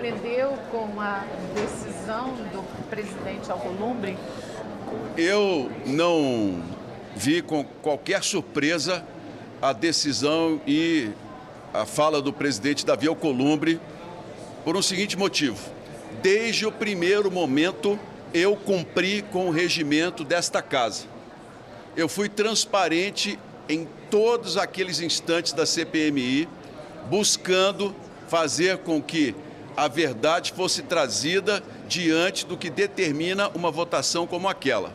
surpreendeu com a decisão do presidente Alcolumbre? Eu não vi com qualquer surpresa a decisão e a fala do presidente Davi Alcolumbre por um seguinte motivo. Desde o primeiro momento, eu cumpri com o regimento desta casa. Eu fui transparente em todos aqueles instantes da CPMI, buscando fazer com que a verdade fosse trazida diante do que determina uma votação como aquela.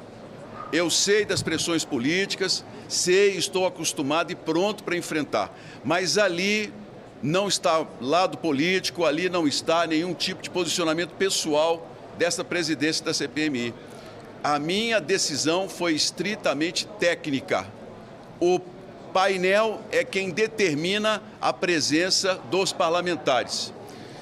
Eu sei das pressões políticas, sei, estou acostumado e pronto para enfrentar, mas ali não está lado político, ali não está nenhum tipo de posicionamento pessoal dessa presidência da CPMI. A minha decisão foi estritamente técnica. O painel é quem determina a presença dos parlamentares.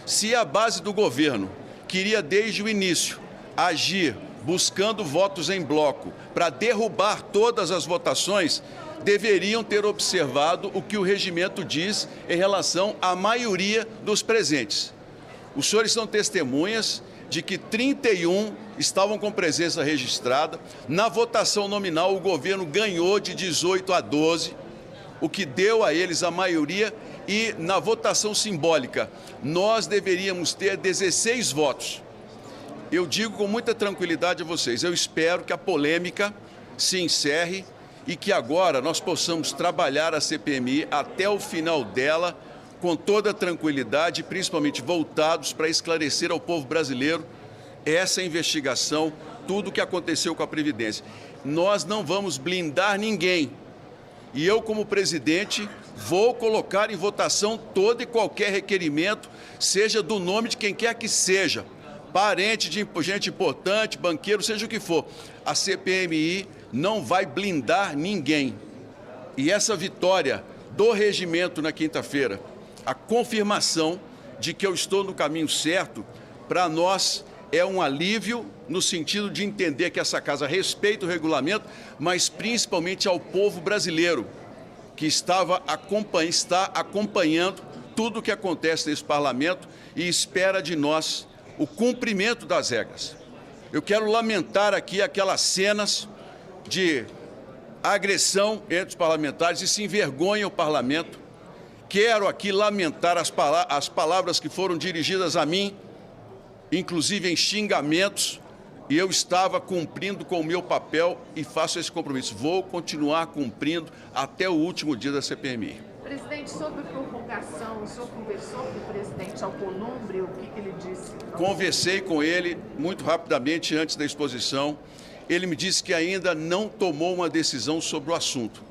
Se a base do governo queria desde o início agir buscando votos em bloco para derrubar todas as votações, deveriam ter observado o que o regimento diz em relação à maioria dos presentes. Os senhores são testemunhas de que 31 estavam com presença registrada. Na votação nominal, o governo ganhou de 18 a 12, o que deu a eles a maioria, e na votação simbólica, nós deveríamos ter 16 votos. Eu digo com muita tranquilidade a vocês, eu espero que a polêmica se encerre e que agora nós possamos trabalhar a CPMI até o final dela com toda a tranquilidade, principalmente voltados para esclarecer ao povo brasileiro essa investigação, tudo o que aconteceu com a Previdência. Nós não vamos blindar ninguém. E eu, como presidente, vou colocar em votação todo e qualquer requerimento, seja do nome de quem quer que seja, parente de gente importante, banqueiro, seja o que for. A CPMI não vai blindar ninguém. E essa vitória do regimento na quinta-feira, a confirmação de que eu estou no caminho certo, para nós é um alívio no sentido de entender que essa casa respeita o regulamento, mas principalmente ao povo brasileiro, que está acompanhando tudo o que acontece nesse parlamento e espera de nós o cumprimento das regras. Eu quero lamentar aqui aquelas cenas de agressão entre os parlamentares e se envergonha o parlamento. Quero aqui lamentar as palavras que foram dirigidas a mim, inclusive em xingamentos, e eu estava cumprindo com o meu papel e faço esse compromisso. Vou continuar cumprindo até o último dia da CPMI. Presidente, sobre prorrogação, o senhor conversou com o presidente Alcolumbre, o que ele disse? Conversei com ele muito rapidamente antes da exposição. Ele me disse que ainda não tomou uma decisão sobre o assunto.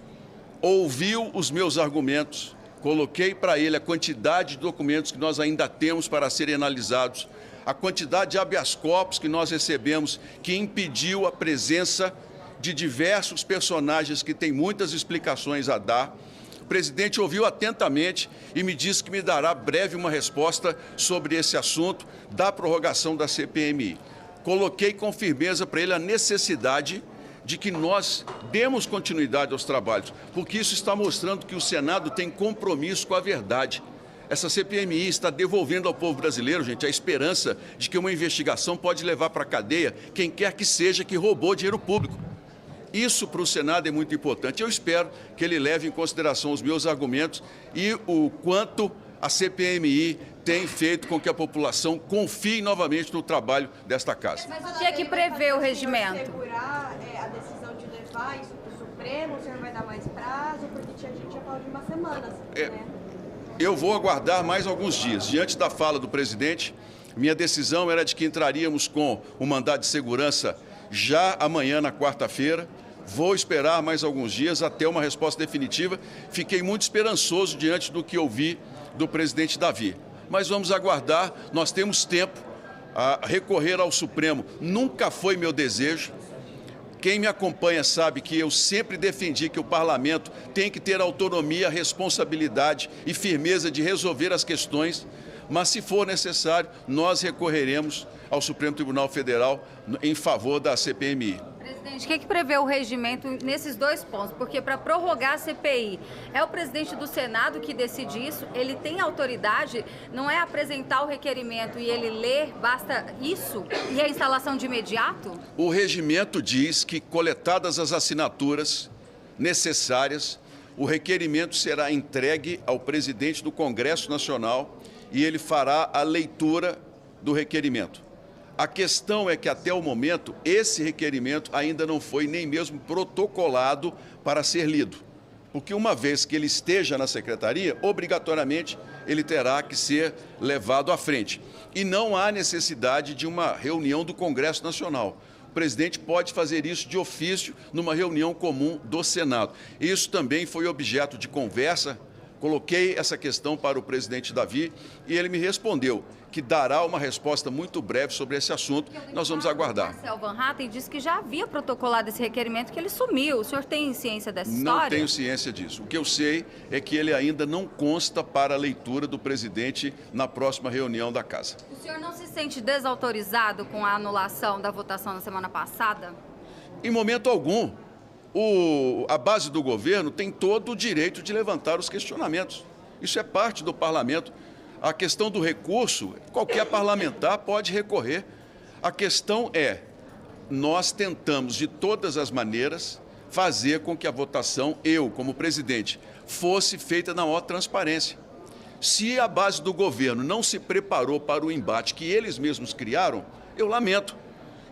Ouviu os meus argumentos, coloquei para ele a quantidade de documentos que nós ainda temos para serem analisados, a quantidade de habeas corpus que nós recebemos, que impediu a presença de diversos personagens que têm muitas explicações a dar. O presidente ouviu atentamente e me disse que me dará breve uma resposta sobre esse assunto da prorrogação da CPMI. Coloquei com firmeza para ele a necessidade de que nós demos continuidade aos trabalhos, porque isso está mostrando que o Senado tem compromisso com a verdade. Essa CPMI está devolvendo ao povo brasileiro, gente, a esperança de que uma investigação pode levar para a cadeia quem quer que seja que roubou dinheiro público. Isso para o Senado é muito importante. Eu espero que ele leve em consideração os meus argumentos e o quanto a CPMI tem feito com que a população confie novamente no trabalho desta casa. Mas o que é que prevê o regimento? Segurar a decisão de levar isso para o Supremo, o senhor vai dar mais prazo, porque a gente já falou de uma semana, né? Eu vou aguardar mais alguns dias. Diante da fala do presidente, minha decisão era de que entraríamos com o mandado de segurança já amanhã, na quarta-feira. Vou esperar mais alguns dias até uma resposta definitiva. Fiquei muito esperançoso diante do que ouvi do presidente Davi. Mas vamos aguardar, nós temos tempo a recorrer ao Supremo. Nunca foi meu desejo. Quem me acompanha sabe que eu sempre defendi que o parlamento tem que ter autonomia, responsabilidade e firmeza de resolver as questões, mas se for necessário, nós recorreremos ao Supremo Tribunal Federal em favor da CPMI. Presidente, o que prevê o regimento nesses dois pontos? Porque para prorrogar a CPI, é o presidente do Senado que decide isso? Ele tem autoridade? Não é apresentar o requerimento e ele ler, basta isso? E a instalação de imediato? O regimento diz que, coletadas as assinaturas necessárias, o requerimento será entregue ao presidente do Congresso Nacional e ele fará a leitura do requerimento. A questão é que, até o momento, esse requerimento ainda não foi nem mesmo protocolado para ser lido. Porque, uma vez que ele esteja na secretaria, obrigatoriamente ele terá que ser levado à frente. E não há necessidade de uma reunião do Congresso Nacional. O presidente pode fazer isso de ofício numa reunião comum do Senado. Isso também foi objeto de conversa. Coloquei essa questão para o presidente Davi e ele me respondeu que dará uma resposta muito breve sobre esse assunto. Nós vamos aguardar. Marcel Van Hatten disse que já havia protocolado esse requerimento, que ele sumiu. O senhor tem ciência dessa história? Não tenho ciência disso. O que eu sei é que ele ainda não consta para a leitura do presidente na próxima reunião da Casa. O senhor não se sente desautorizado com a anulação da votação na semana passada? Em momento algum. A base do governo tem todo o direito de levantar os questionamentos. Isso é parte do parlamento. A questão do recurso, qualquer parlamentar pode recorrer. A questão é, nós tentamos de todas as maneiras fazer com que a votação, eu como presidente, fosse feita na maior transparência. Se a base do governo não se preparou para o embate que eles mesmos criaram, eu lamento.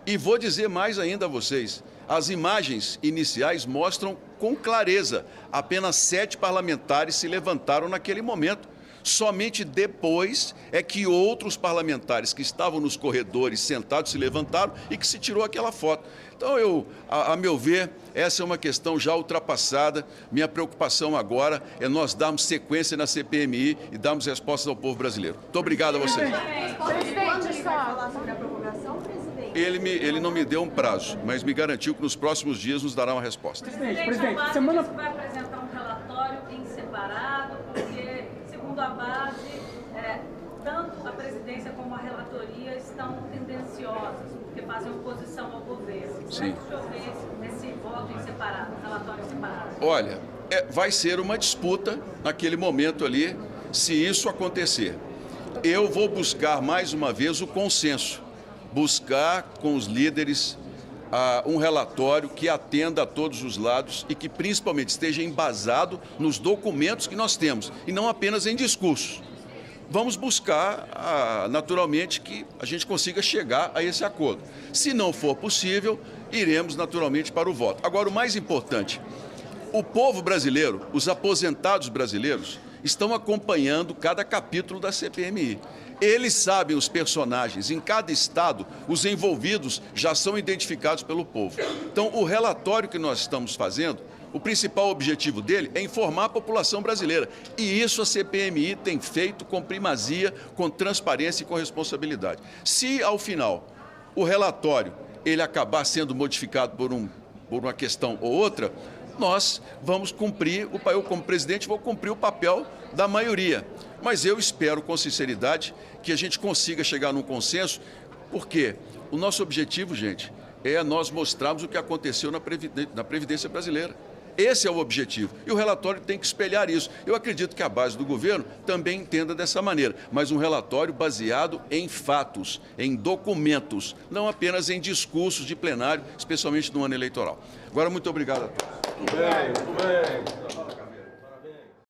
E vou dizer mais ainda a vocês. As imagens iniciais mostram com clareza, apenas 7 parlamentares se levantaram naquele momento. Somente depois é que outros parlamentares que estavam nos corredores sentados se levantaram e que se tirou aquela foto. Então, a meu ver, essa é uma questão já ultrapassada. Minha preocupação agora é nós darmos sequência na CPMI e darmos respostas ao povo brasileiro. Muito obrigado a vocês. Quando ele vai falar sobre a prorrogação, presidente? Ele não me deu um prazo, mas me garantiu que nos próximos dias nos dará uma resposta. Presidente, semana vai apresentar um relatório em separado, porque, segundo a base, tanto a presidência como a relatoria estão tendenciosas, porque fazem oposição ao governo. Sim. Como o senhor vê esse voto em separado, relatório em separado? Olha, vai ser uma disputa naquele momento ali, se isso acontecer. Eu vou buscar mais uma vez o consenso. Buscar com os líderes um relatório que atenda a todos os lados e que principalmente esteja embasado nos documentos que nós temos e não apenas em discursos. Vamos buscar, naturalmente, que a gente consiga chegar a esse acordo. Se não for possível, iremos naturalmente para o voto. Agora, o mais importante, o povo brasileiro, os aposentados brasileiros, estão acompanhando cada capítulo da CPMI. Eles sabem os personagens, em cada estado, os envolvidos já são identificados pelo povo. Então, o relatório que nós estamos fazendo, o principal objetivo dele é informar a população brasileira. E isso a CPMI tem feito com primazia, com transparência e com responsabilidade. Se, ao final, o relatório ele acabar sendo modificado por uma questão ou outra, nós vamos cumprir, eu como presidente vou cumprir o papel da maioria. Mas eu espero com sinceridade que a gente consiga chegar num consenso, porque o nosso objetivo, gente, é nós mostrarmos o que aconteceu na Previdência brasileira. Esse é o objetivo. E o relatório tem que espelhar isso. Eu acredito que a base do governo também entenda dessa maneira, mas um relatório baseado em fatos, em documentos, não apenas em discursos de plenário, especialmente no ano eleitoral. Agora, muito obrigado a todos. Muito bem, muito bem.